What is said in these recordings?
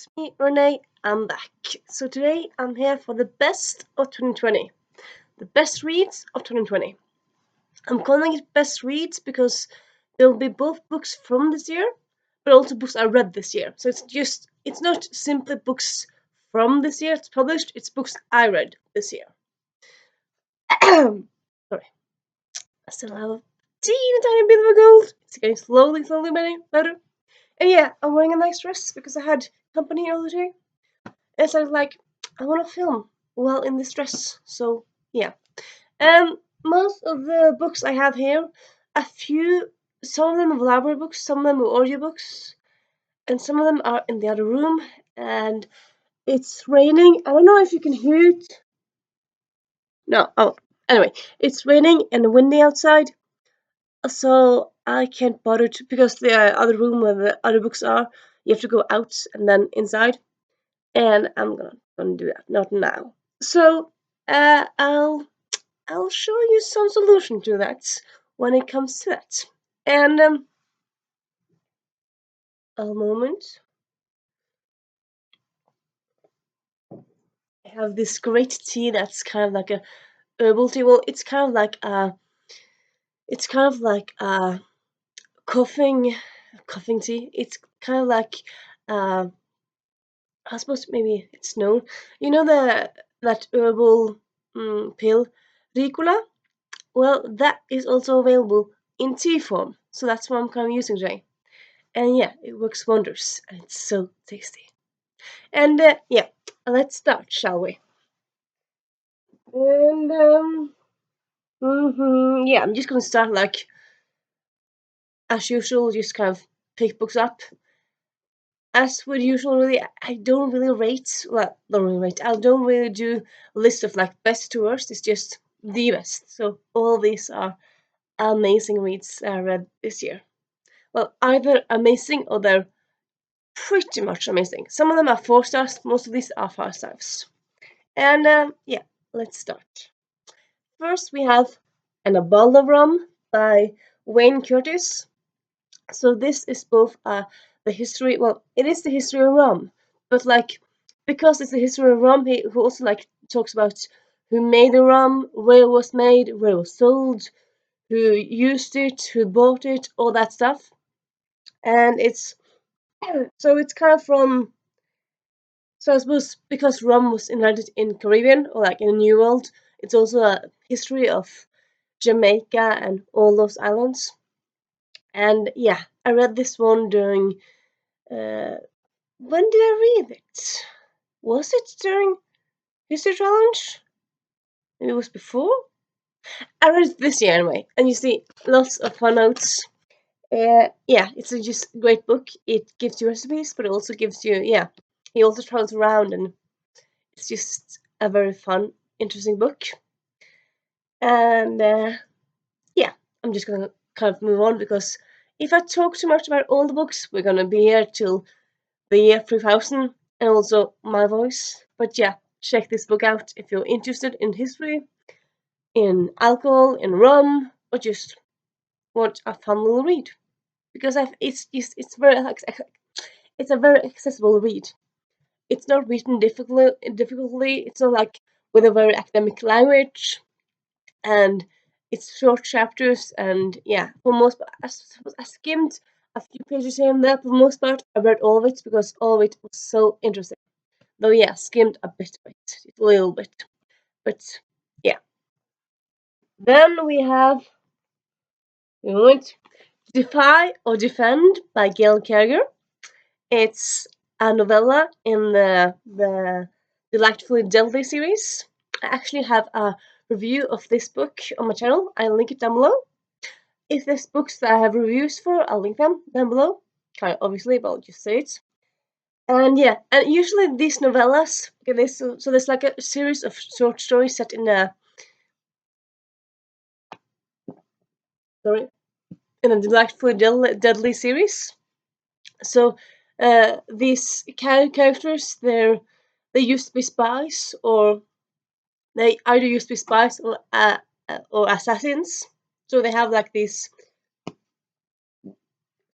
it's me, Renee. I'm back. So today I'm here for the best of 2020. The best reads of 2020. I'm calling it best reads because there will be both books from this year, but also books I read this year. So it's not simply books from this year it's published, it's books I read this year. Sorry. I still have a teeny tiny bit of a cold. It's getting slowly better. And yeah, I'm wearing a nice dress because I had company all the day. And so I was like, I want to film well in this dress. So yeah. Most of the books I have here, some of them are library books, some of them are audiobooks, and some of them are in the other room. And it's raining. I don't know if you can hear it. No. Oh, anyway, it's raining and windy outside, so I can't bother to because the other room where the other books are, you have to go out and then inside. And I'm gonna do that. Not now. So I'll show you some solution to that when it comes to that. And a moment. I have this great tea that's kind of like a herbal tea. Well, it's kind of like a coughing tea. It's kind of like I suppose maybe it's known. You know that herbal pill, Ricola? Well, that is also available in tea form. So that's what I'm kind of using today. And yeah, it works wonders. And it's so tasty. And yeah, let's start, shall we? And yeah, I'm just gonna start like as usual, just kind of pick books up. As with usual, really, I don't really rate. Well, don't really rate. I don't really do a list of like best to worst. It's just the best. So all these are amazing reads I read this year. Well, either amazing or they're pretty much amazing. Some of them are 4 stars. Most of these are 5 stars. And yeah, let's start. First, we have an Ebola Rum by Wayne Curtis. So this is both the history. Well, it is the history of rum, but like because it's the history of rum, he also like talks about who made the rum, where it was made, where it was sold, who used it, who bought it, all that stuff. And it's kind of from. So I suppose because rum was invented in Caribbean or like in the New World, it's also a history of Jamaica and all those islands. And yeah, I read this one during. Uh, when did I read it? Was it during History Challenge? Maybe it was before? I read it this year anyway, and you see lots of fun notes. Yeah, it's a just great book. It gives you recipes, but it also gives you, yeah, he also travels around, and it's just a very fun, interesting book. And yeah, I'm just gonna kind of move on because if I talk too much about all the books, we're gonna be here till the year 3000 and also my voice. But yeah, check this book out if you're interested in history, in alcohol, in rum, or just want a fun little read. Because it's a very accessible read. It's not written difficultly. It's not like with a very academic language, and it's short chapters. And yeah, for most part, I skimmed a few pages here and there. For the most part, I read all of it because all of it was so interesting. Though yeah, skimmed a bit of it, a little bit, but yeah. Then we have Defy or Defend by Gail Carriger. It's a novella in the Delightfully Deadly series. I actually have a review of this book on my channel. I'll link it down below. If there's books that I have reviews for, I'll link them down below. Kind of obviously, but I'll just say it. And yeah, and usually these novellas, okay, so there's like a series of short stories set in a Delightfully Deadly series. So these characters, they used to be spies, or they either used to be spies or assassins. So they have like these,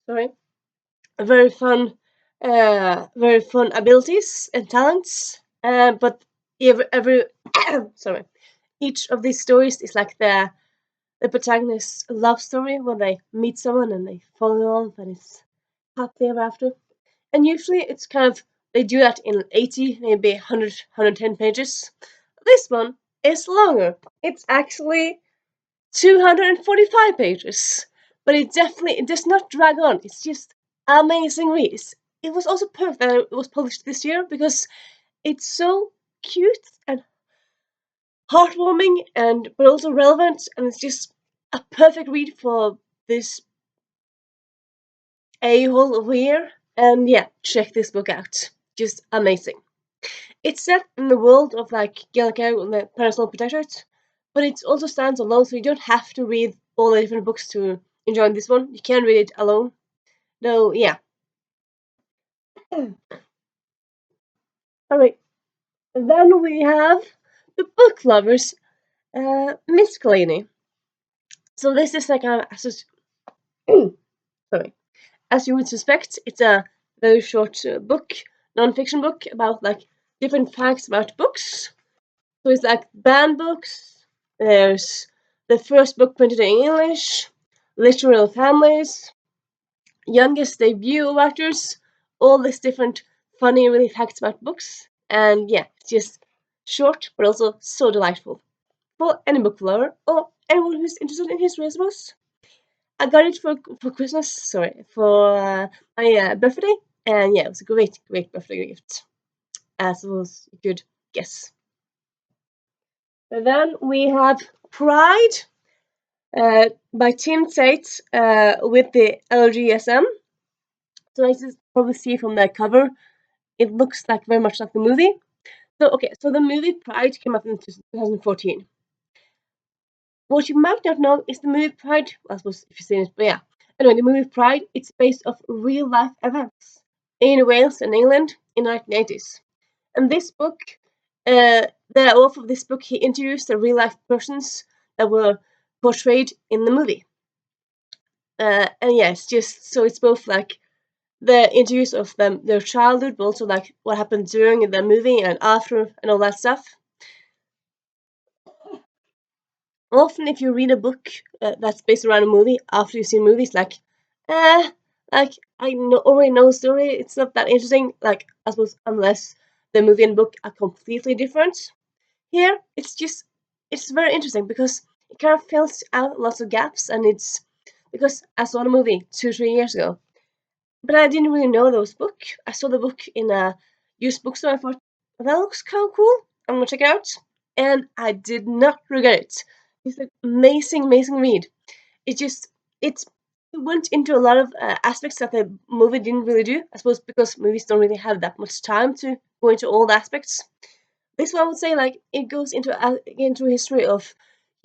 sorry, a very fun very fun abilities and talents. But every sorry, each of these stories is like the protagonist's love story when they meet someone and they fall in love and it's happily ever after. And usually it's kind of they do that in 80, maybe 100, 110 pages. This one is longer. It's actually 245 pages. But it does not drag on. It's just amazing read. It was also perfect that it was published this year because it's so cute and heartwarming and but also relevant, and it's just a perfect read for this a-hole of a year. And yeah, check this book out. Just amazing. It's set in the world of like Gallico and the Personal Protectorate, but it also stands alone, so you don't have to read all the different books to enjoy this one. You can read it alone. No, yeah. Alright, then we have the book lovers, Miscellany. So this is like sorry. As you would suspect, it's a very short book, non-fiction book about like different facts about books. So it's like banned books. There's the first book printed in English, literal families, youngest debut of actors, all these different funny, really facts about books. And yeah, it's just short, but also so delightful for any book lover or anyone who's interested in history, I suppose. I got it for Christmas, sorry, for my birthday, and yeah, it was a great, great birthday gift, as it was a good guess. And then we have Pride by Tim Tate with the LGSM. So as you probably see from the cover, it looks like very much like the movie. So okay, so the movie Pride came out in 2014. What you might not know is the movie Pride, I suppose if you've seen it, but yeah. Anyway, the movie Pride, it's based off real life events in Wales and England in the 1980s. And this book, the author of this book, he introduced the real life persons that were portrayed in the movie. And yeah, it's just so it's both like the interviews of them, their childhood, but also like what happened during the movie and after and all that stuff. Often, if you read a book that's based around a movie after you've seen movies, uh, like already know the story. It's not that interesting. Like I suppose unless the movie and book are completely different. Here, it's very interesting because it kind of fills out lots of gaps, and it's because I saw the movie 2-3 years ago, but I didn't really know those book. I saw the book in a used bookstore. I thought that looks kind of cool. I'm gonna check it out, and I did not regret it. It's an amazing, amazing read. It just it went into a lot of aspects that the movie didn't really do. I suppose because movies don't really have that much time to go into all the aspects. This one I would say like it goes into history of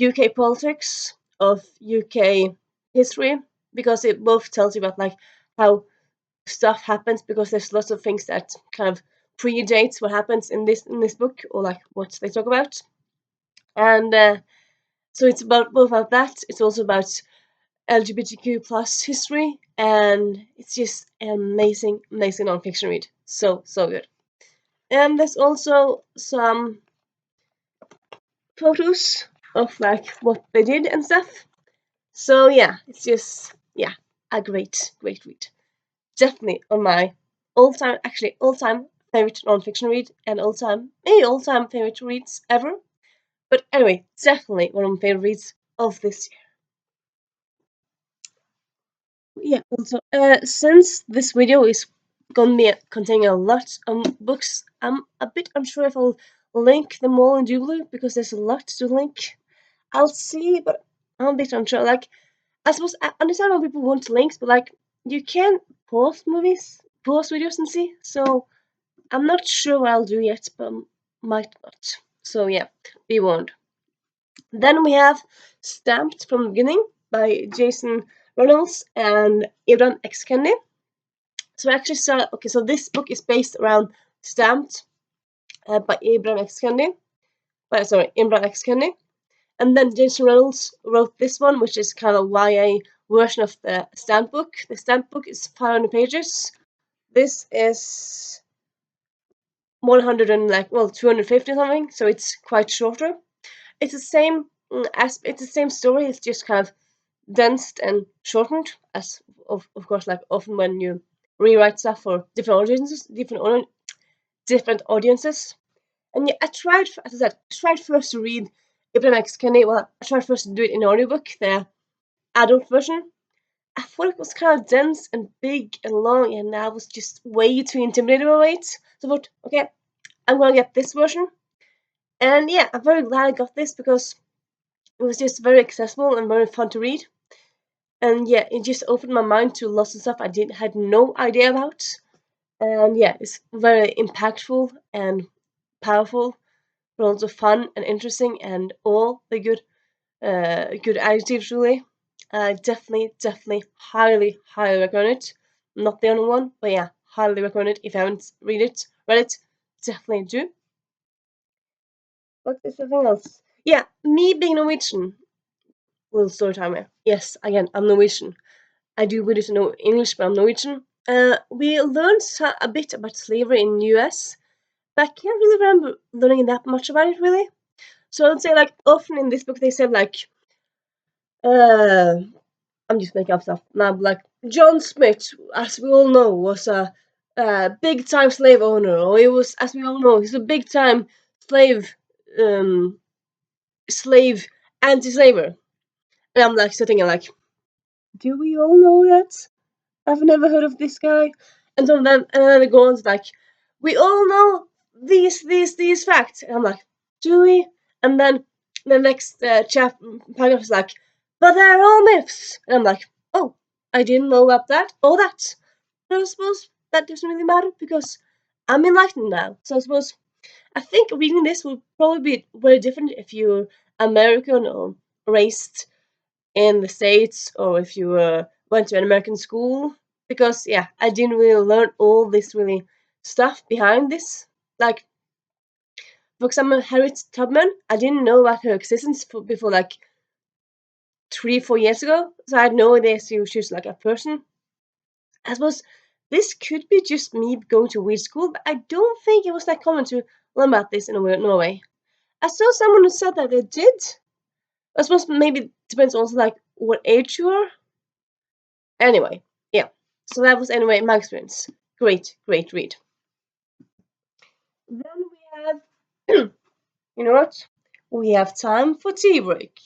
UK politics, of UK history, because it both tells you about like how stuff happens, because there's lots of things that kind of predates what happens in this book, or like what they talk about. And so it's about both about that. It's also about LGBTQ plus history, and it's just an amazing, amazing nonfiction read. So good. And there's also some photos of like what they did and stuff. So yeah, it's just a great, great read. Definitely on my all-time favorite nonfiction read, and all-time favorite reads ever. But anyway, definitely one of my favorite reads of this year. Yeah, also, since this video is gonna be containing a lot of books, I'm a bit unsure if I'll link them all in Doobly because there's a lot to link. I'll see, but I'm a bit unsure. Like, I suppose I understand why people want links, but like, you can pause videos and see. So I'm not sure what I'll do yet, but might not. So yeah, be warned. Then we have Stamped from the Beginning by Jason Reynolds and Iran X. Kendi. So I actually saw, okay, so this book is based around Stamped by Imran X. Kendi. Imran X. Kendi. And then Jason Reynolds wrote this one, which is kind of a YA version of the Stamped book. The Stamped book is 500 pages, This is 100 and 250 something, so it's quite shorter. It's the same it's the same story. It's just kind of dense and shortened, as of course, like often when you rewrite stuff for different audiences. And yeah, I tried, as I said, I tried first to read Ebola Rum. Well, I tried first to do it in audiobook, the adult version. I thought it was kind of dense and big and long, and I was just way too intimidated by it. So I thought, okay, I'm gonna get this version. And yeah, I'm very glad I got this because it was just very accessible and very fun to read. And yeah, it just opened my mind to lots of stuff I had no idea about. And yeah, it's very impactful and powerful, but also fun and interesting, and all the good adjectives really. Definitely, highly recommend it. Not the only one, but yeah, highly recommend it. If you haven't read it, definitely do. What is something else? Yeah, me being Norwegian. Little story time here. Yes, again, I'm Norwegian. I do really know English, but I'm Norwegian. We learned a bit about slavery in the US, but I can't really remember learning that much about it really. So I would say, like, often in this book they said, like, uh, I'm just making up stuff now, but like, John Smith, as we all know, was a big time slave owner, or he was, as we all know, he's a big time slave, um, slave anti-slaver. And I'm like sitting and like, do we all know that? I've never heard of this guy. And then it goes like, we all know these facts. And I'm like, do we? And then the next paragraph is like, but they're all myths. And I'm like, oh, I didn't know about that or that. But I suppose that doesn't really matter because I'm enlightened now. So I think reading this would probably be very different if you're American or raised in the States, or if you went to an American school, because yeah, I didn't really learn all this really stuff behind this. Like, for example, Harriet Tubman, I didn't know about her existence before like 3-4 years ago, so I had no idea she was like a person. I suppose this could be just me going to weird school, but I don't think it was that common to learn about this in Norway. I saw someone who said that they did. I suppose maybe it depends also like what age you are. Anyway, yeah. So that was anyway my experience. Great read. Then we have, you know what? We have time for tea break.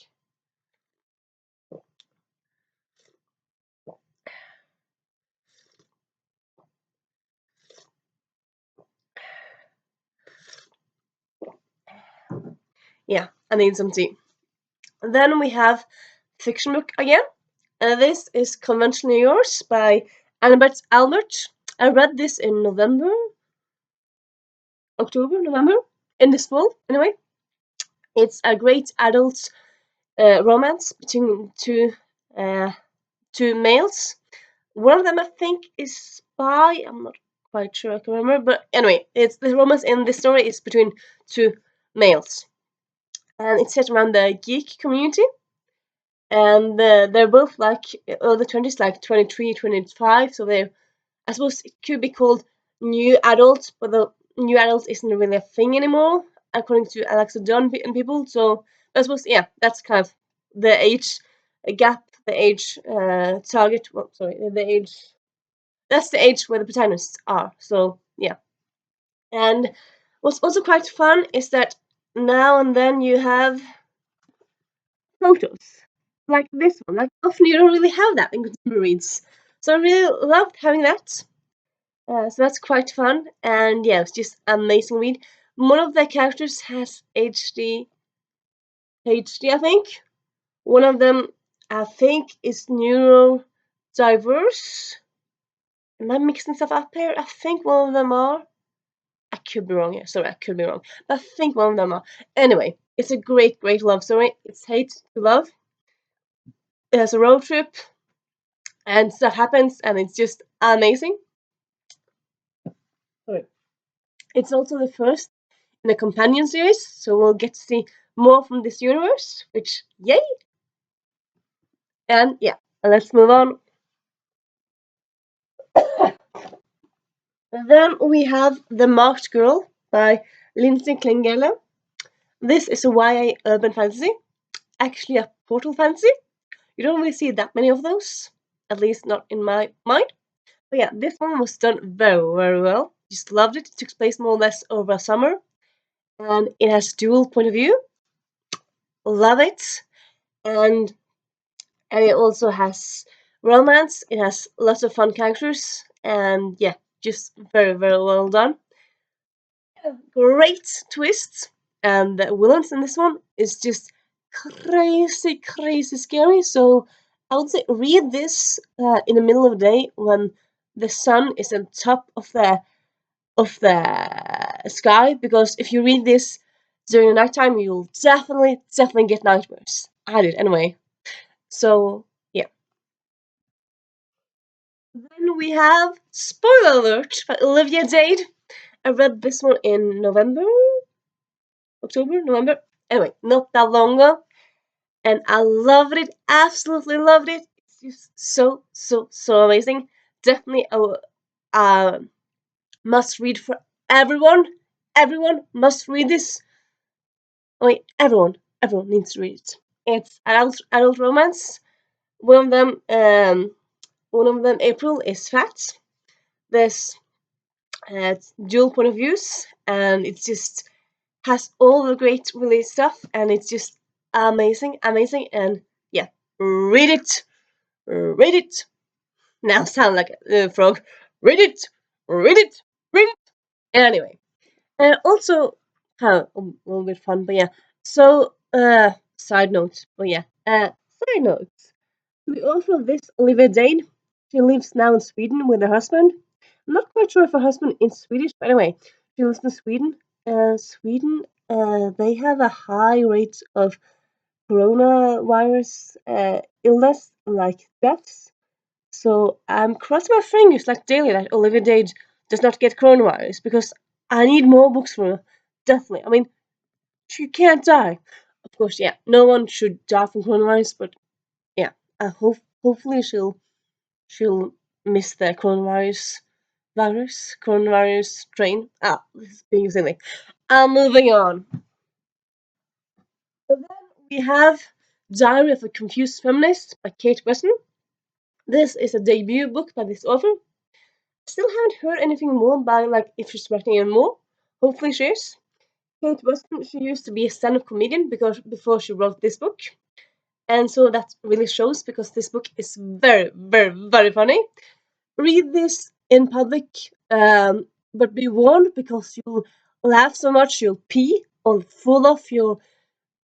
Yeah, I need some tea. Then we have fiction book again. This is Conventionally Yours by Annabeth Albert. I read this in November, in this fall, anyway. It's a great adult romance between two males. One of them, I think, is spy. I'm not quite sure I can remember, but anyway, it's the romance in this story is between two males, and it's set around the geek community. And they're both like early 20s, like 23, 25. So they're, I suppose it could be called new adults, but the new adults isn't really a thing anymore, according to Alexa Dunn and people. So I suppose, yeah, that's kind of the age gap, the age target. Well, sorry, the age. That's the age where the protagonists are. So yeah. And what's also quite fun is that now and then you have photos like this one. Like, often you don't really have that in contemporary reads. So I really loved having that. So that's quite fun. And yeah, it's just amazing read. One of the characters has ADHD, I think. One of them, I think, is neurodiverse. Am I mixing stuff up here? I think one of them are. I could be wrong here. Sorry, I could be wrong. But I think one of them are. Anyway, it's a great love story. It's hate to love. It has a road trip, and stuff happens, and it's just amazing. Sorry. It's also the first in a companion series, so we'll get to see more from this universe, which, yay! And yeah, let's move on. Then we have The Marked Girl by Lindsay Klingele. This is a YA urban fantasy, actually a portal fantasy. You don't really see that many of those, at least not in my mind. But yeah, this one was done very, very well. Just loved it. It took place more or less over a summer, and it has dual point of view. Love it, and it also has romance. It has lots of fun characters, and yeah, just very, very well done. Great twists, and the villains in this one is just crazy, crazy scary. So I would say read this in the middle of the day when the sun is on top of the sky, because if you read this during the nighttime, you'll definitely get nightmares. I did anyway. So yeah. Then we have Spoiler Alert by Olivia Dade. I read this one in October, November. Anyway, not that long ago, and I loved it. Absolutely loved it. It's just so amazing. Definitely a must read for everyone. Everyone must read this. I mean, everyone needs to read it. It's adult romance. One of them, April, is fat. There's dual point of views, and it just has all the great release stuff, and it's just amazing, amazing. And yeah, read it, read it. Now sound like a frog. Read it, read it, read it. Anyway, also a little bit fun, but yeah. So, side note, but yeah, side notes. We also have this Olivia Dane. She lives now in Sweden with her husband. I'm not quite sure if her husband is Swedish, but anyway, she lives in Sweden. Sweden, they have a high rate of coronavirus illness, like deaths. So I'm crossing my fingers like daily that Olivia Dade does not get coronavirus, because I need more books from her. Definitely. I mean, she can't die. Of course, yeah, no one should die from coronavirus, but yeah, I hopefully she'll miss the coronavirus train. Ah, this is being silly. Moving on. And then we have Diary of a Confused Feminist by Kate Weston. This is a debut book by this author. Still haven't heard anything more about like if she's writing any more. Hopefully she is. Kate Weston, she used to be a stand-up comedian because before she wrote this book. And so that really shows, because this book is very, very, very funny. Read this in public, but be warned, because you'll laugh so much you'll pee or fall off your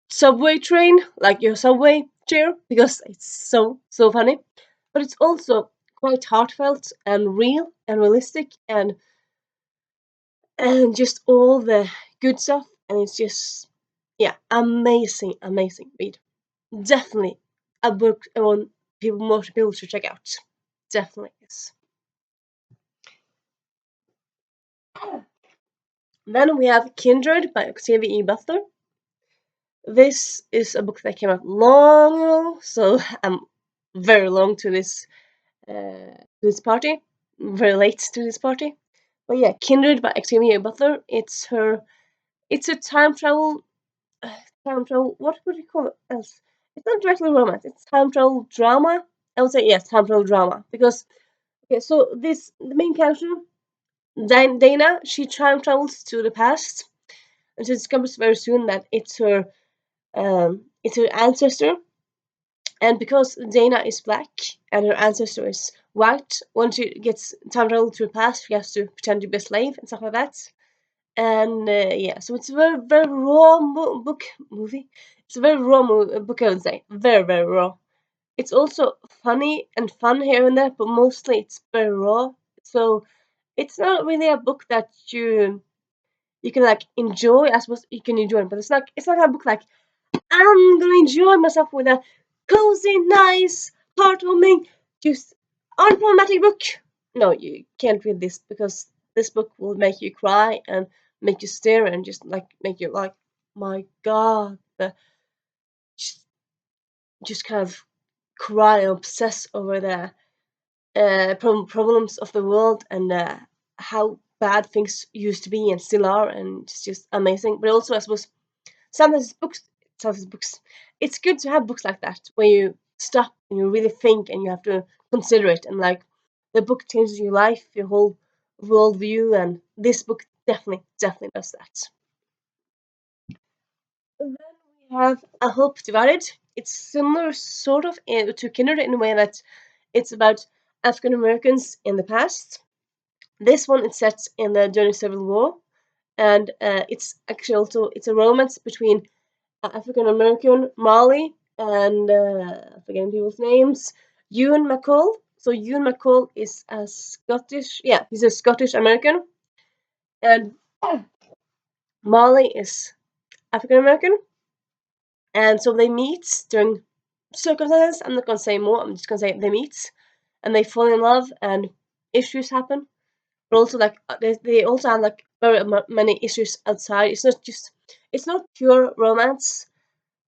subway train, like your subway chair, because it's so funny. But it's also quite heartfelt and real and realistic, and just all the good stuff, and it's just, yeah, amazing, amazing read. Definitely a book I want more people should check out. Definitely is. Then we have Kindred by Octavia E. Butler. This is a book that came out long ago, so I'm very long to this party, very late to this party. But yeah, Kindred by Octavia E. Butler. It's a time travel. What would you call it else? It's not directly romance. It's time travel drama. I would say yes, time travel drama, because okay, so the main character, Dana, she time travels to the past, and she discovers very soon that it's her ancestor. And because Dana is black and her ancestor is white, when she gets time travel to the past, she has to pretend to be a slave and stuff like that. And yeah, so it's a very, very raw movie. It's a very raw book, I would say. Very, very raw. It's also funny and fun here and there, but mostly it's very raw. So it's not really a book that you can like enjoy. I suppose you can enjoy it, but it's not a book like I'm gonna enjoy myself with a cozy, nice, heartwarming, just unproblematic book. No, you can't read this, because this book will make you cry and make you stare and just like make you like, my God, just, just kind of cry and obsess over the problems of the world, and how bad things used to be and still are, and it's just amazing. But also, I suppose sometimes books. It's good to have books like that where you stop and you really think and you have to consider it, and like the book changes your life, your whole worldview, and this book definitely does that. And then we have A Hope Divided. It's similar, sort of, to Kindred in a way that it's about African Americans in the past. This one is set in the during Civil War, and it's actually also it's a romance between African American Molly and forgetting people's names. Ewan McCall. So Ewan McCall is a Scottish, yeah, he's a Scottish American, and Molly is African American, and so they meet during circumstances. I'm not gonna say more. I'm just gonna say they meet, and they fall in love, and issues happen. But also, like they also have like very many issues outside. It's not pure romance,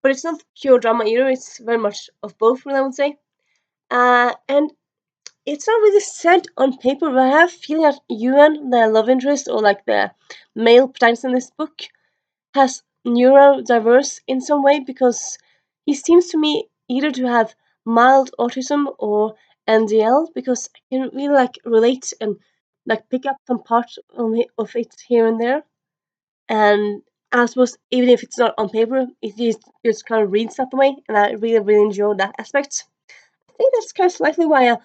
but it's not pure drama either. It's very much of both, I would say. And it's not really said on paper, but I have a feeling that Ewan, the love interest or like the male protagonist in this book, has neurodiverse in some way, because he seems to me either to have mild autism or NDL, because I can really like relate and like pick up some parts of it here and there. And I suppose even if it's not on paper, it just kind of reads that way, and I really enjoy that aspect. I think that's kind of slightly why I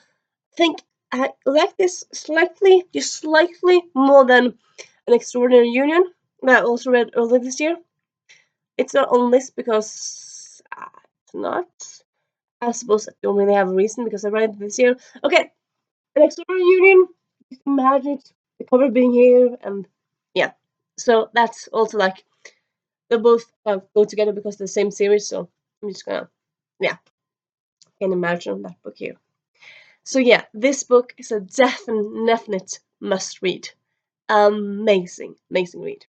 think I like this just slightly more than An Extraordinary Union that I also read earlier this year. It's not on this because it's not. I suppose I don't really have a reason because I read it this year. Okay, An Extraordinary Union. Just imagine it, the cover being here, and yeah. So that's also like they both go together because they're the same series. So I'm just gonna, yeah, can imagine that book here. So yeah, this book is a definite must read. Amazing read.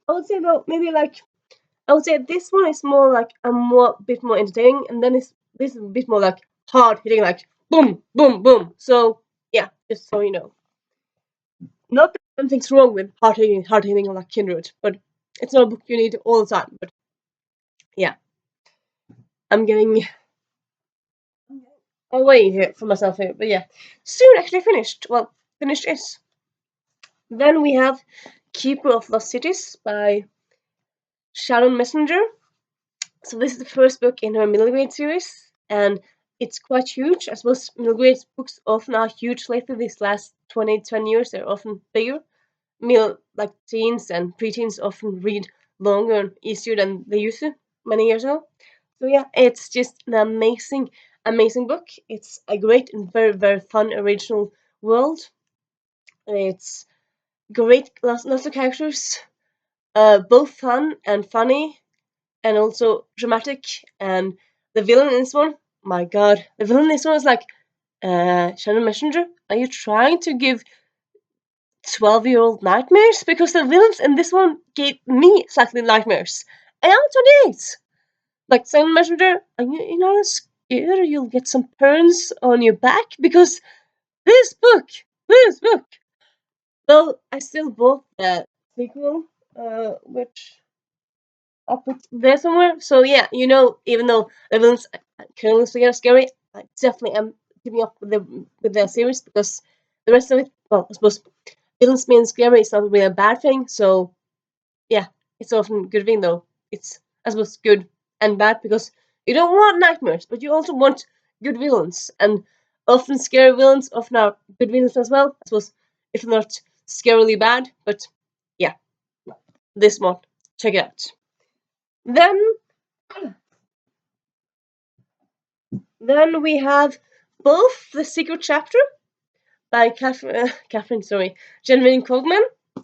I would say though, maybe like I would say this one is more like a bit more entertaining, and then this is a bit more like hard hitting, like boom, boom, boom. So yeah, just so you know. Not that something's wrong with hard hitting like Kindred, but it's not a book you need all the time. But yeah, I'm getting away here for myself here. But yeah, soon actually finished. Well, finished is. Then we have Keeper of Lost Cities by Sharon Messenger. So this is the first book in her middle grade series, and it's quite huge. I suppose middle grade books often are huge lately. These last 20 years, they're often bigger. Like teens and preteens often read longer and easier than they used to many years ago. So yeah, it's just an amazing book. It's a great and very fun original world. It's great, lots of characters, both fun and funny, and also dramatic. And the villain in this one, my god, the villain in this one is like, Shannon Messenger, are you trying to give 12-year-old nightmares? Because the villains in this one gave me slightly nightmares. And I'm 28. Like, Shannon Messenger, are you not scared you'll get some burns on your back? Because this book, well, I still bought the sequel, which I'll put there somewhere. So yeah, even though the villains currently are scary, I definitely am keeping up with the series, because the rest of it, well, I suppose villains being scary is not really a bad thing. So yeah, it's often a good thing though. It's, I suppose, good and bad, because you don't want nightmares, but you also want good villains, and often scary villains often are good villains as well. I suppose if not scarily bad, but yeah, this one, check it out. Then Then we have both The Secret Chapter by Genevieve Cogman,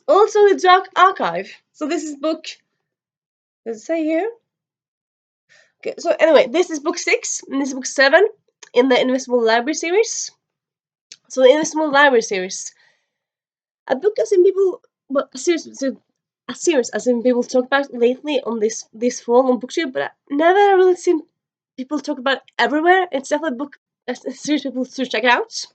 also The Dark Archive. So this is book, does it say here? Okay, so anyway, this is book 6, and this is book 7 in the Invisible Library series. So the Invisible Library series, a book as in people, well, a series as in people talk about lately on this fall on Bookshare, but I've never really seen people talk about it everywhere. It's definitely a book, a series people should check out.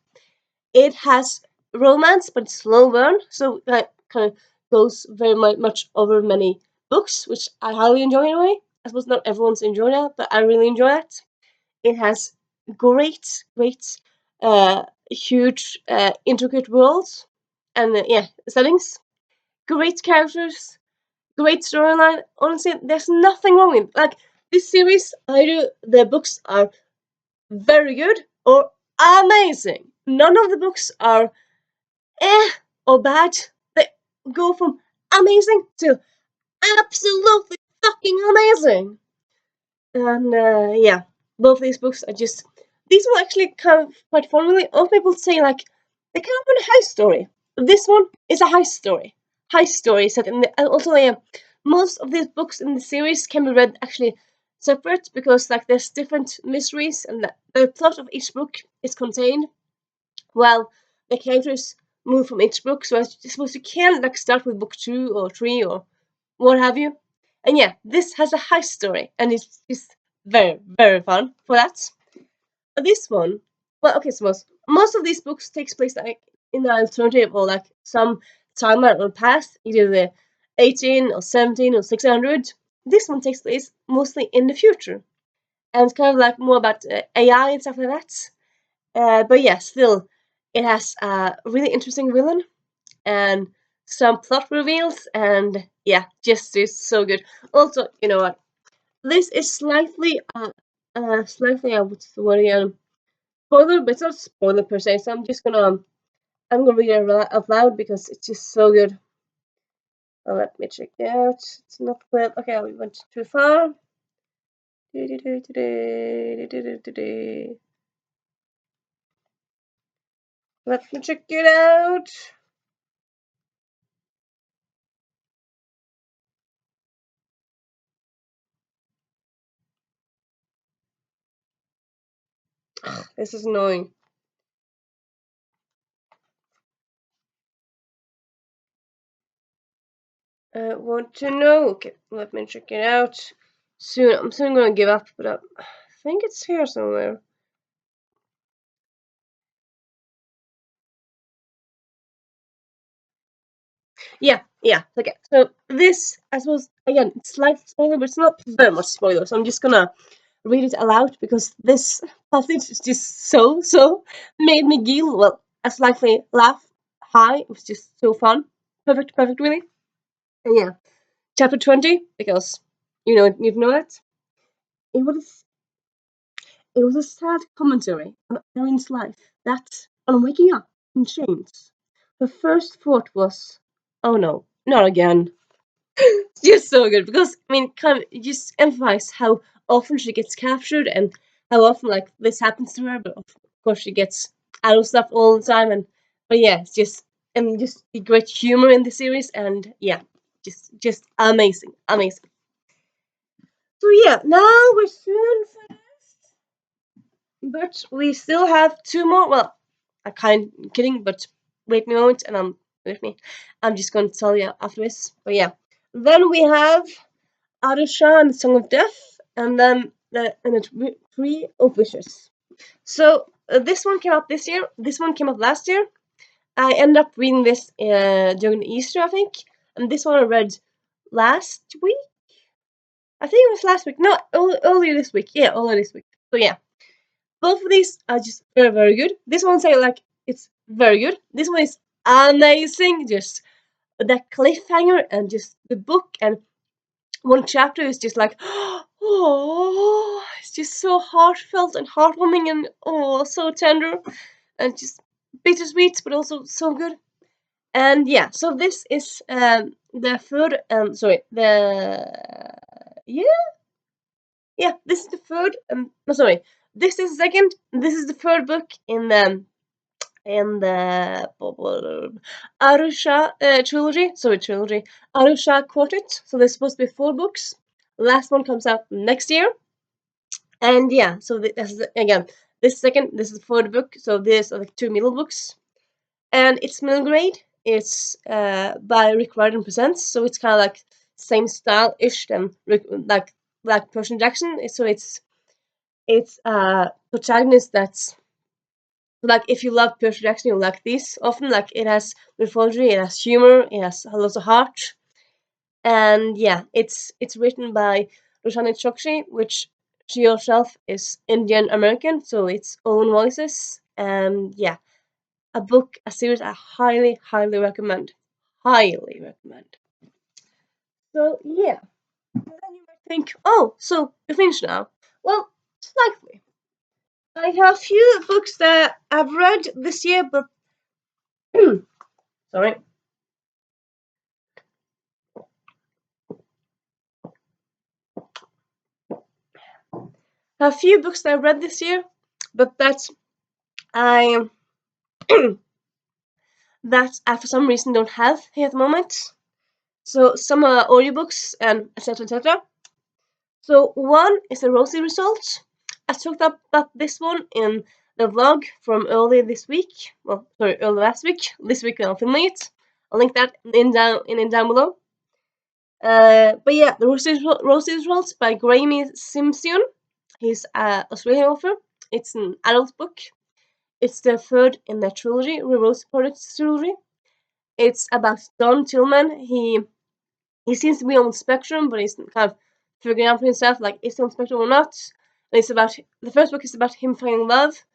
It has romance, but it's slow burn, so it kind of goes very much over many books, which I highly enjoy in a way. I suppose not everyone's enjoying that, but I really enjoy it. It has great, huge, intricate worlds and settings, great characters, great storyline. Honestly, there's nothing wrong with like this series. Either the books are very good or amazing. None of the books are or bad. They go from amazing to absolutely fucking amazing. And both these books are just these were actually kind of quite fun. Really, all people say like they kind of want a heist story. This one is a heist story. Heist story set in the also most of these books in the series can be read actually separate because like there's different mysteries and the plot of each book is contained while the characters move from each book. So I suppose you can like start with book 2 or 3 or what have you. And yeah, this has a heist story, and it's just very fun for that. This one, well, okay, so most of these books takes place like in the alternative or like some timeline or past, either the 18 or 17 or 600. This one takes place mostly in the future, and it's kind of like more about AI and stuff like that. But yeah, still, it has a really interesting villain and some plot reveals, and yeah, just is so good. Also, you know what? This is slightly, what's the word again? Spoiler, but it's not spoiler per se. So I'm gonna read it out loud because it's just so good. Let me check it out. It's not clear. Okay, we went too far. Let me check it out. This is annoying. Want to know? Okay, let me check it out. Soon, I'm soon gonna give up, but I think it's here somewhere. Yeah. Okay, so this, I suppose, again, it's slight spoiler, but it's not very much spoiler. So I'm just gonna read it aloud because this passage is just so made me giggle. Well, a slightly laugh high. It was just so fun. Perfect, really. And yeah, chapter 20 because you know it. It was It was a sad commentary on Erin's life that, on waking up in chains, her first thought was, "Oh no, not again." It's just so good because I mean, kind of just emphasize how often she gets captured and how often like this happens to her. But of course, she gets out of stuff all the time. And but yeah, it's just the great humor in the series, and yeah, just amazing. So yeah, now we're soon but we still have two more. Well, I kind kidding, but wait me a moment, and with me. I'm just going to tell you after this. But yeah, then we have Alyssa and the Song of Death, and then the Tree of Wishes. So this one came out this year. This one came out last year. I ended up reading this during Easter, I think, and this one I read last week. I think it was last week. No, earlier this week. Yeah, earlier this week. So yeah, both of these are just very good. This one say like it's very good. This one is amazing. Just that cliffhanger and just the book and one chapter is just like oh, it's just so heartfelt and heartwarming and oh so tender and just bittersweet but also so good. And yeah, so this is the third sorry the yeah this is the third no sorry this is the second this is the third book in the Arusha trilogy Arusha Quartet. So there's supposed to be 4 books. Last one comes out next year. And yeah, so this is again this is the third book. So there's like 2 middle books, and it's middle grade. It's by Rick Riordan Presents, so it's kind of like same style ish than like Persian Jackson. So it's protagonist that's Like if you love Percy Jackson, you like this. Often, like it has mythology, it has humor, it has a lot of heart, and yeah, it's written by Roshani Chokshi, which she herself is Indian American, so it's own voices, and yeah, a series I highly recommend, highly recommend. So yeah, and then you might think, oh, so you're finished now? Well, slightly. I have a few books that I've read this year, but sorry. A few books that I read this year, but I that I for some reason don't have here at the moment. So some are audiobooks and etc. So one is the rosy results. I talked about this one in the vlog from earlier this week. Well, sorry, earlier last week. This week I'll film it. I'll link that down below. But yeah, the rosy results by Graeme Simpson. He's an Australian author. It's an adult book. It's the third in the trilogy, the Rose Project trilogy. It's about Don Tillman. He seems to be on the spectrum, but he's kind of figuring out for himself, like, is he on the spectrum or not? And it's about, the first book is about him finding love.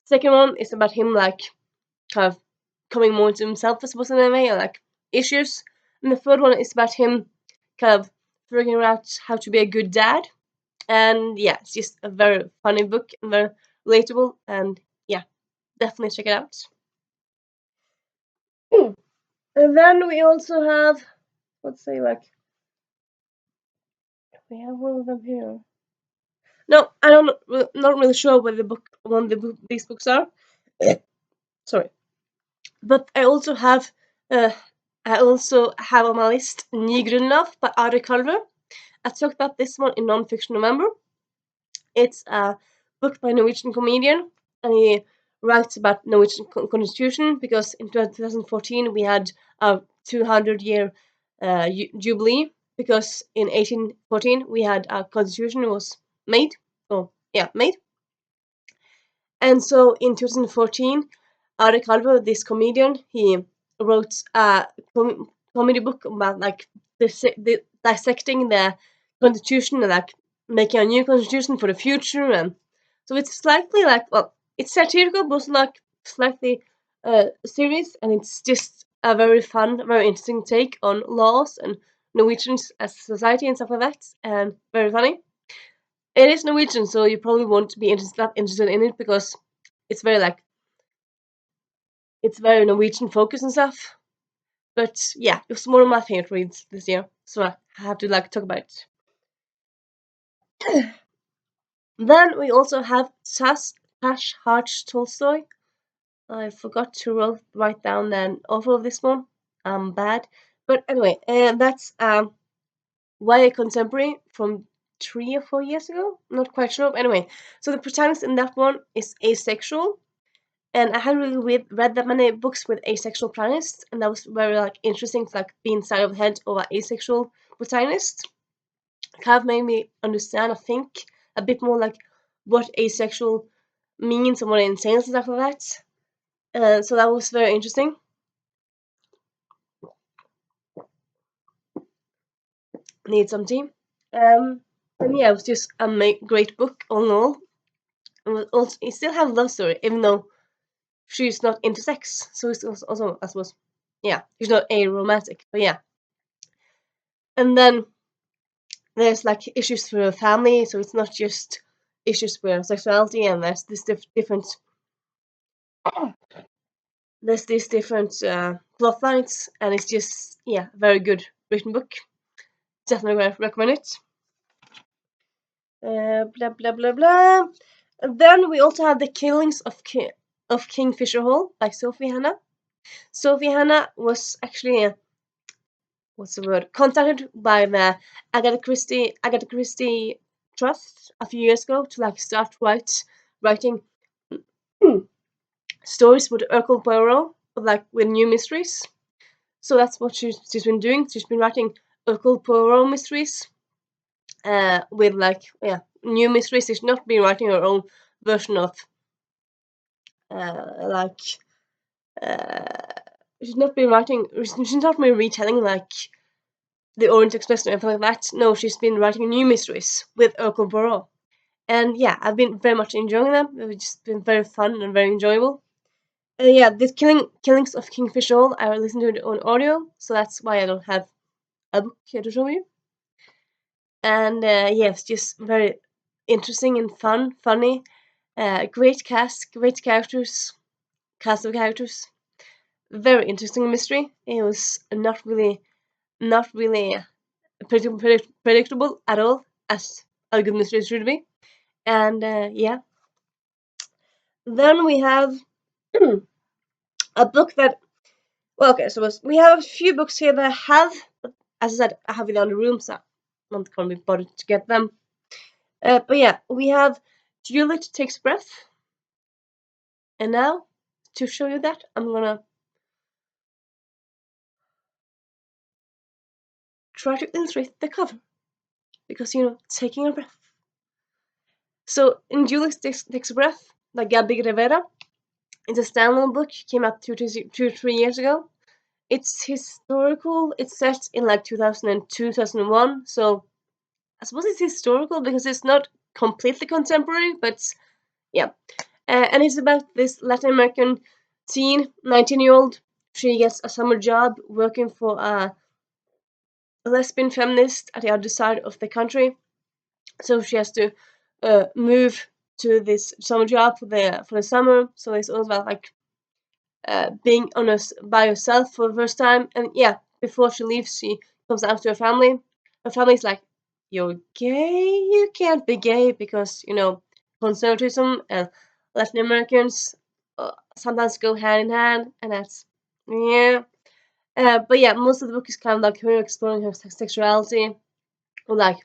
Second one is about him, like, kind of coming more into himself, I suppose, in a way, or, like, issues. And the third one is about him kind of figuring out how to be a good dad. And yeah, it's just a very funny book and very relatable, and yeah, definitely check it out. And then we also have, let's say, like, we have one of them here. No, I don't. Not really sure where these books are. Sorry, but Uh, I also have on my list Nigrinov by Ari Calver. I talked about this one in Nonfiction November. It's a book by a Norwegian comedian, and he writes about Norwegian constitution because in 2014 we had a 200-year jubilee, because in 1814 we had a constitution was made. Oh, yeah, made. And so in 2014, Ari Calvo, this comedian, he wrote a comedy book about like dissecting the constitution and like making a new constitution for the future. And so it's slightly like, well, it's satirical, but also like slightly serious, and it's just a very fun, very interesting take on laws and Norwegians as a society and stuff like that, and very funny. It is Norwegian, so you probably won't be interested in it because it's very like it's very Norwegian focused and stuff. But yeah, it was one of my favorite reads this year, so I have to like talk about it. Then we also have Tash Harch Tolstoy. I forgot to write down the author of this one. I'm bad, but anyway, that's YA contemporary from 3 or 4 years ago. Not quite sure. Anyway, so the protagonist in that one is asexual, and I hadn't really read that many books with asexual protagonists, and that was very like interesting to like be inside of the head of an asexual protagonist. Kind of made me understand, I think, a bit more like what asexual means and what it entails and stuff like that. So that was very interesting. Need some tea. And yeah, it was just a great book all in all. And also, it still has a love story, even though she's not intersex. So it's also, I suppose, yeah, she's not aromantic, but yeah. And then there's like issues for a family, so it's not just issues with sexuality, and there's this different there's these different plot lines, and it's just yeah, very good written book. Definitely recommend it. Blah blah blah blah. And then we also have the Killings of Kingfisher Hall by Sophie Hannah. Sophie Hannah was actually what's the word, contacted by the Agatha Christie Trust a few years ago to like start writing stories with Hercule Poirot, like with new mysteries. So that's what she's been doing. She's been writing Hercule Poirot mysteries, with like yeah, new mysteries. She's not been writing her own version of like she's not been writing. She's not been retelling like the Orient Express or anything like that. No, she's been writing new mysteries with Urkel Poirot. And yeah, I've been very much enjoying them. It's just been very fun and very enjoyable. And yeah, this Killings of Kingfisher Hall, I listened to it on audio, so that's why I don't have a book here to show you. And yeah, it's just very interesting and funny. Great cast, great cast of characters. Very interesting mystery. It was not really predictable at all, as a good mystery should be. And yeah, then we have a book that, well, okay, so we have a few books here that I have, as I said, I have it on the room, so I'm not gonna be bothered to get them. But yeah, we have Juliet Takes Breath. And now, to show you that, I'm gonna try to illustrate the cover. Because, you know, taking a breath. So, in Juliet Takes a Breath, by Gabi Rivera, it's a standalone book, came out 3 years ago. It's historical, it's set in like 2002, 2001, so I suppose it's historical because it's not completely contemporary, but yeah. And it's about this Latin American teen, 19-year-old. She gets a summer job working for a lesbian feminist at the other side of the country. So she has to move to this summer job for the summer. So it's all about like being by herself for the first time. And yeah, before she leaves, she comes out to her family. Her family's like, "You're gay? You can't be gay because, you know, conservatism and Latin Americans sometimes go hand in hand." And that's, yeah. But yeah, most of the book is kind of like her exploring her sexuality, or like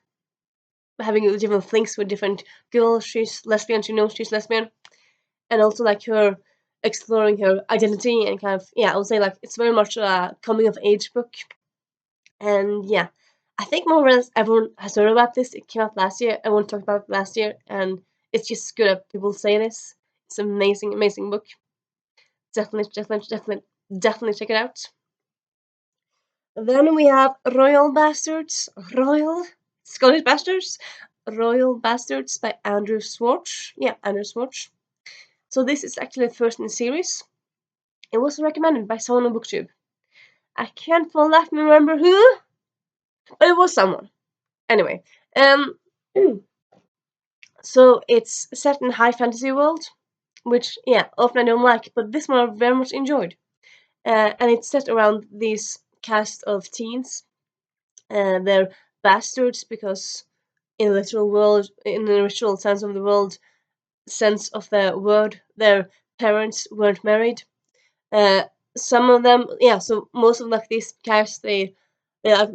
having different things with different girls. She's lesbian, she knows she's lesbian. And also like her exploring her identity and kind of, yeah, I would say like it's very much a coming of age book. And yeah, I think more or less everyone has heard about this. It came out last year, everyone talked about it last year, and it's just good that people say this. It's an amazing book. Definitely check it out. Then we have Royal Scottish Bastards, Royal Bastards by Andrew Swartz. Yeah, Andrew Swartz. So this is actually the first in the series. It was recommended by someone on BookTube. I can't for life remember who, but it was someone. Anyway, so it's set in high fantasy world, which yeah, often I don't like, but this one I very much enjoyed. And it's set around these cast of teens. They're bastards because in the literal world, in the literal sense of the word, their parents weren't married. Some of them, yeah. So most of like these cast, they are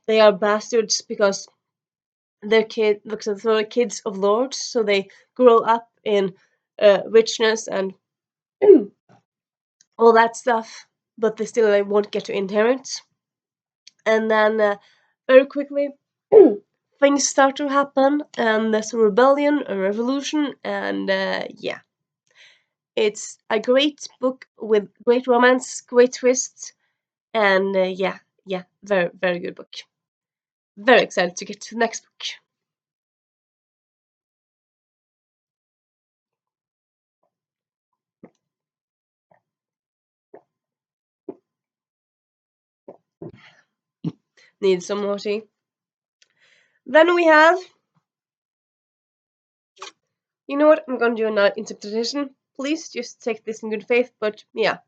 they are bastards because they're kids of lords, so they grow up in richness and all that stuff, but they still won't get to inherit. And then very quickly, things start to happen, and there's a rebellion, a revolution, and yeah. It's a great book with great romance, great twists, and yeah, very good book. Very excited to get to the next book. Need some more tea. Then we have, you know what, I'm gonna do another interpretation. Please just take this in good faith, but yeah.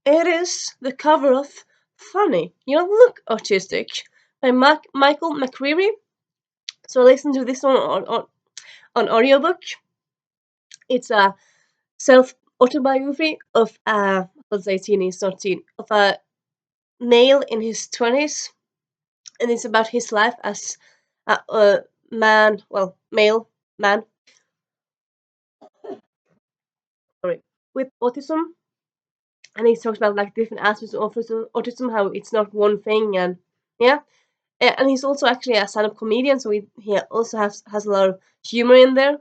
It is the cover of Funny, You Don't Look Autistic by Michael McCreary. So listen to this one on audiobook. It's a self-autobiography of let's say he's not teen, of a male in his 20s, and it's about his life as a man, well, male man, sorry, with autism. And he talks about like different aspects of autism, how it's not one thing, and yeah. And he's also actually a stand-up comedian, so he also has a lot of humor in there.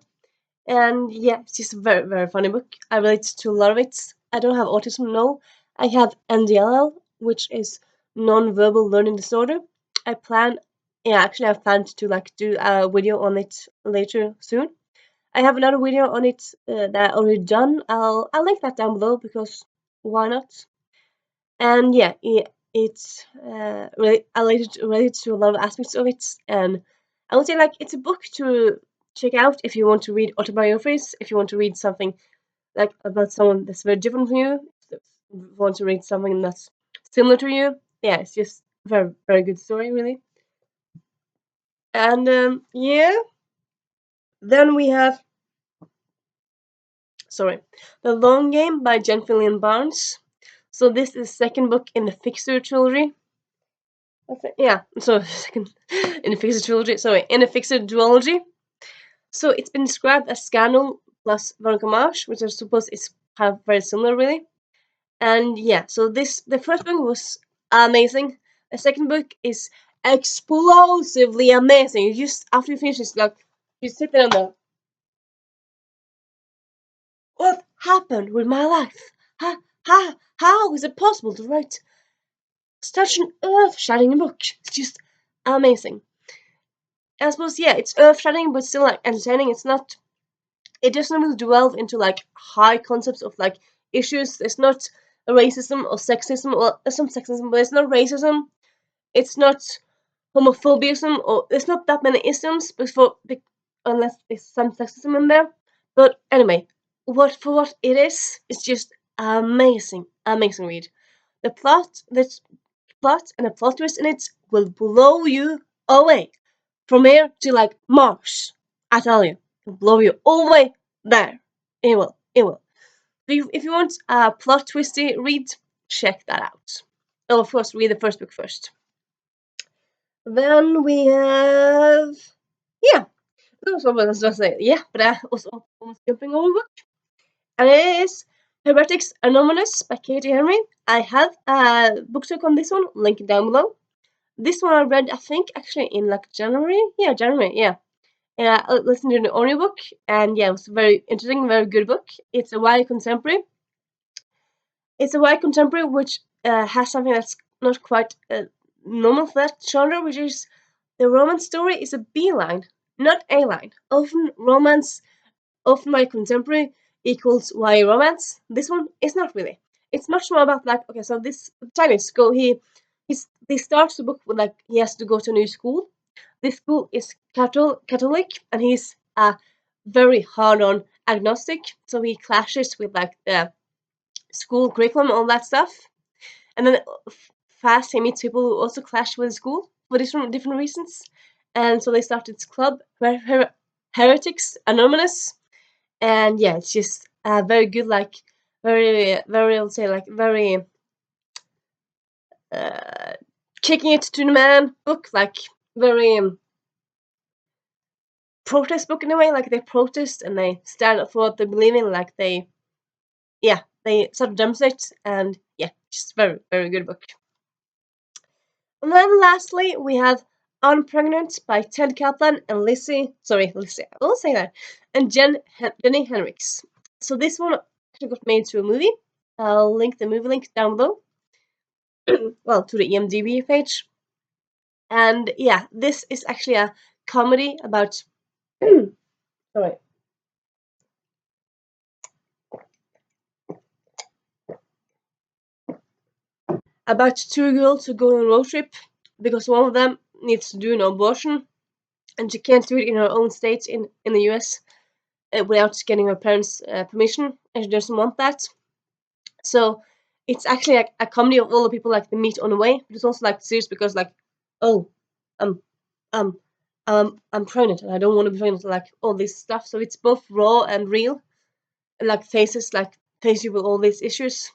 And yeah, it's just a very, very funny book. I relate to a lot of it. I don't have autism, no. I have NDLL, which is non-verbal learning disorder. I plan, yeah, actually I planned to like do a video on it later soon. I have another video on it that I already done. I'll link that down below because why not? And yeah, it's related to a lot of aspects of it, and I would say like it's a book to check out if you want to read autobiographies, if you want to read something like about someone that's very different from you, if you want to read something that's similar to you. Yeah, it's just very, very good story, really. And yeah, then we have sorry, The Long Game by Jen Fillion Barnes. So this is the second book in the Fixer trilogy. Yeah, so second in the Fixer trilogy. Sorry, in the Fixer duology. So it's been described as Scandal plus Veronica Mars, which I suppose is kind of very similar, really. And yeah, so the first book was amazing. The second book is explosively amazing. You just after you finish, it's like you sit there and go, "What happened with my life? How is it possible to write such an earth-shattering book?" It's just amazing. I suppose yeah, it's earth-shattering, but still like entertaining. It's not. It doesn't really delve into like high concepts of like issues. It's not a racism or sexism, or there's some sexism, but it's not racism. It's not homophobism, or there's not that many isms unless there's some sexism in there. But anyway, what it is, it's just amazing, amazing read. The plot and the plot twist in it will blow you away from here to like Mars. I tell you, it'll blow you all the way there. It will, it will. If you want a plot twisty read, check that out. Oh, of course, read the first book first. Then we have, yeah, that was what I was just saying. Yeah, but I was almost jumping over book. And it is Heretics Anonymous by Katie Henry. I have a book talk on this one, link it down below. This one I read, I think, actually in like January. Yeah, January, yeah. And I listened to the audiobook, and yeah, it was very interesting, very good book. It's a YA contemporary. It's a YA contemporary which has something that's not quite normal for that genre, which is the romance story is a B line, not A line. Often YA contemporary equals YA romance. This one is not really. It's much more about like, okay, so this protagonist he starts the book with like he has to go to a new school. This school is Catholic, and he's very hard on agnostic, so he clashes with like the school curriculum, all that stuff. And then fast he meets people who also clash with the school for different reasons. And so they start this club, Heretics Anonymous. And yeah, it's just very good, like very, I would say, like very uh, kicking it to the man book, like very protest book in a way. Like they protest and they stand up for what they believe in. Like they sort of demonstrate, and yeah, just very, very good book. And then lastly, we have Unpregnant by Ted Kaplan and Lizzie, I will say that, and Jenny Henriks. So this one actually got made to a movie. I'll link the movie link down below. Well, to the IMDb page. And yeah, this is actually a comedy about sorry. About two girls who go on a road trip because one of them needs to do an abortion and she can't do it in her own state in the US without getting her parents' permission, and she doesn't want that. So it's actually like a comedy of all the people like they meet on the way, but it's also like serious because like, oh, um, um, I'm pregnant and I don't want to be pregnant, like all this stuff. So it's both raw and real, and like face you with all these issues.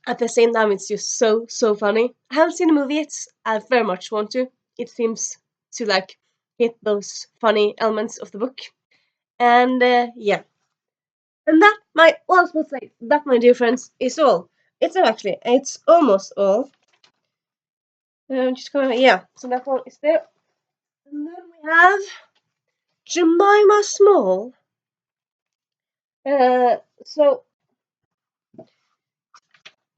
At the same time, it's just so funny. I haven't seen the movie yet. I very much want to. It seems to like hit those funny elements of the book, and yeah. And that, I was supposed to say, that, my dear friends, is all. It's almost all. Just coming, yeah. So that one is there. And then we have Jemima Small So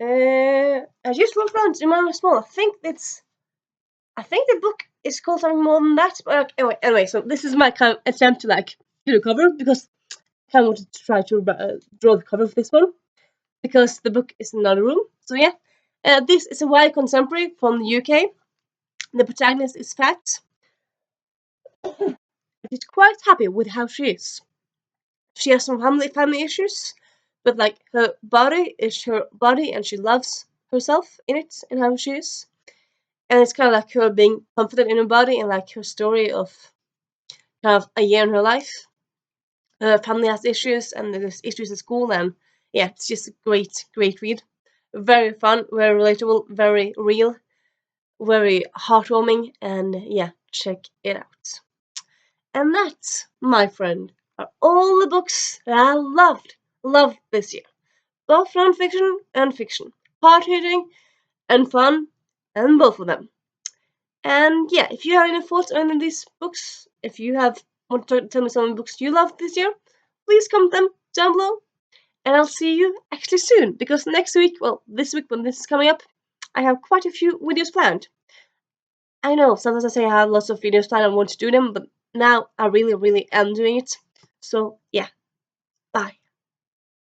I just wrote down to remember small. I think the book is called something more than that. But anyway. So this is my kind of attempt to like do the cover because I kind of wanted to try to draw the cover for this one because the book is in another room. So yeah, this is a YA contemporary from the UK. The protagonist is fat. She's quite happy with how she is. She has some family issues, but like her body is her body, and she loves herself in it and how she is. And it's kind of like her being confident in her body and like her story of kind of a year in her life. Her family has issues and there's issues at school, and yeah, it's just a great read. Very fun, very relatable, very real, very heartwarming, and yeah, check it out. And that, my friend, are all the books that I loved this year. Both non-fiction and fiction. Hard-hitting and fun, and both of them. And yeah, if you have any thoughts on any of these books, if you have want to tell me some of the books you loved this year, please comment them down below. And I'll see you actually soon, because next week, well, this week when this is coming up, I have quite a few videos planned. I know, sometimes I say I have lots of videos planned and want to do them, but now I really am doing it. So yeah,